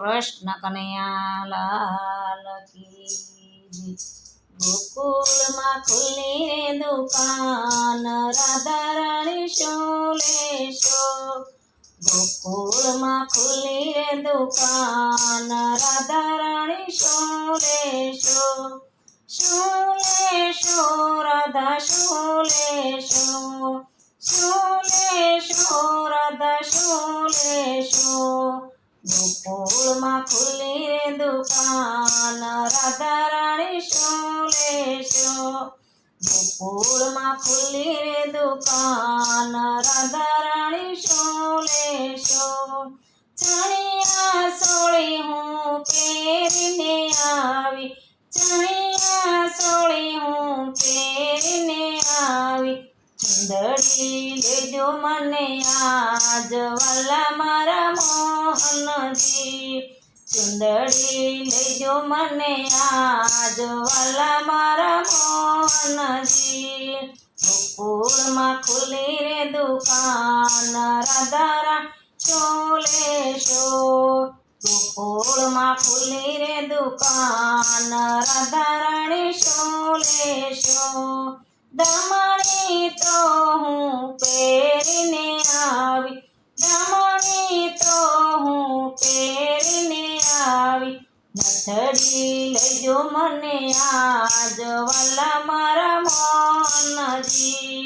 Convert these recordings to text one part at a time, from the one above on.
કૃષ્ણ કનૈયા લાલ કી જય। ગોકુળમાં ખુલ્લી રે દુકાન, રાધા રાણી શું લેશો? ગોકુળમાં ખુલ્લી રે દુકાન, રાધા રાણી શું લેશો? શું લેશો રાધા શું લેશો? શું લેશો રાધા શું લેશો? ગોકુળમાં ખુલ્લી રે દુકાન, રાધા રાણી શું લેશો? ગોકુળમાં ખુલ્લી રે દુકાન, રાધા રાણી શું લેશો? ચણિયા સોળી હું પહેરીને આવી, ચણિયા સોળી હું પહેરીને આવી, ચુંદડી લેજો મને આજ વાલા મારા મોહનજી, ચુંદડી લેજો મને આજ વાલા મારા મોહનજી। ગોકુળમાં ખુલ્લી રે દુકાન, રાધા રાણી શું લેશો? ગોકુળમાં ખુલ્લી રે દુકાન, રાધા રાણી શું લેશો? દમણી તો હું પહેરીને આવી, દમણી તો હું પહેરીને આવી, નથડી લેજો મને આજ વાલા મારા મોહનજી,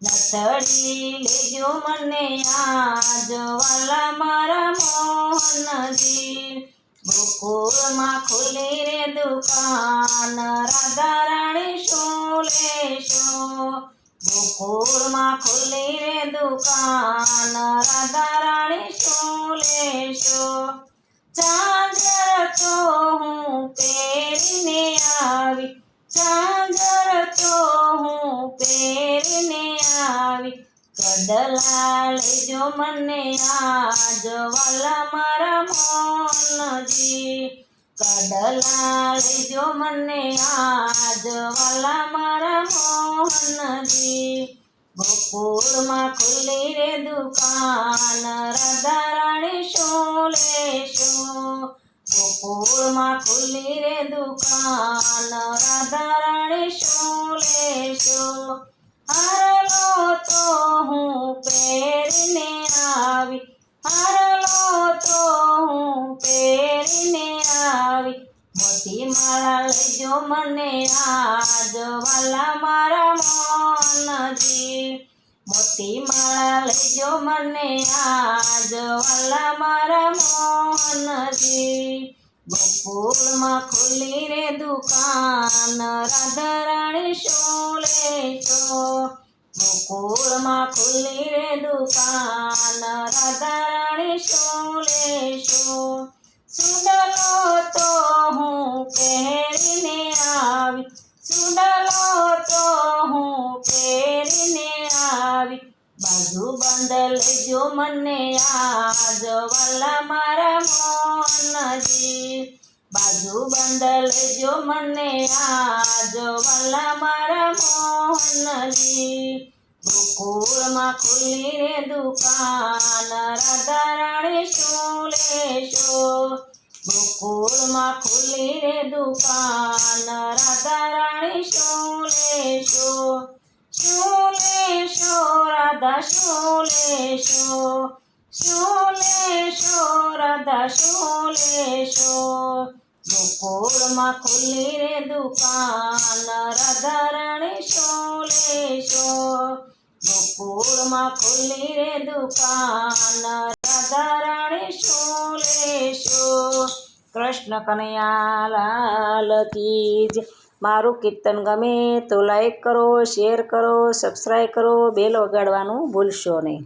નથડી લેજો મને આજ વાલા મારા મોહનજી। ગોકુળમાં ખુલ્લી રે દુકાન, રાધા રાણી શું લેશો? ગોકુળમાં ખુલ્લી રે દુકાન, રાધા રાણી શું લેશો? ઝાંઝર તો હું પહેરીને આવી, ઝાંઝર તો હું પહેરીને આવી, કડલા લેજો મને આજ વાલા મારા મોહનજી, કડલા લેજો મને આજ વાલા મારા મોહનજી। ગોકુળમાં ખુલ્લી રે દુકાન, રાધા રાણી શું લેશો? ગોકુળમાં ખુલ્લી રે દુકાન, રાધા રાણી શું લેશો? હારલો તો હું પહેરીને આવી, હારલો તો હું પહેરીને આવી, મોટી માળા લેજો મને આજ વાલા મારા મોહનજી, મોટી માળા લેજો મને આજ વાલા મારા મોહનજી। ગોકુળમાં ખુલ્લી રે દુકાન, રાધા રાણી શું લેશો? ગોકુળમાં ખુલ્લી રે દુકાન, રાધા રાણી શું લેશો? સુડલો તો હું પહેરીને આવી, સુડલો તો હું પહેરીને આવી, બાજુ બંધ લેજો મને આજ વાલા મારા મોહનજી, બાજુ બંધ લેજો મને આજ વાલા મારા મોહનજી। ગોકુળમાં ખુલ્લી રે દુકાન, રાધા રાણી શું લેશો? ગોકુળમાં ખુલ્લી રે દુકાન, રાધા રાણી શું લેશો? શું લેશો રાધા શું લેશો? શું લેશો રાધા શું લેશો? ગોકુળમાં ખુલ્લી રે દુકાન, રાધા રાણી શું લેશો? ગોકુળમાં ખુલ્લી રે દુકાન, રાધા રાણી શું લેશો? કૃષ્ણ કનૈયા લાલ કી જય। મારું કીર્તન ગમે તો લાઈક કરો, શેર કરો, સબસ્ક્રાઈબ કરો, બેલ વગાડવાનું ભૂલશો નહીં।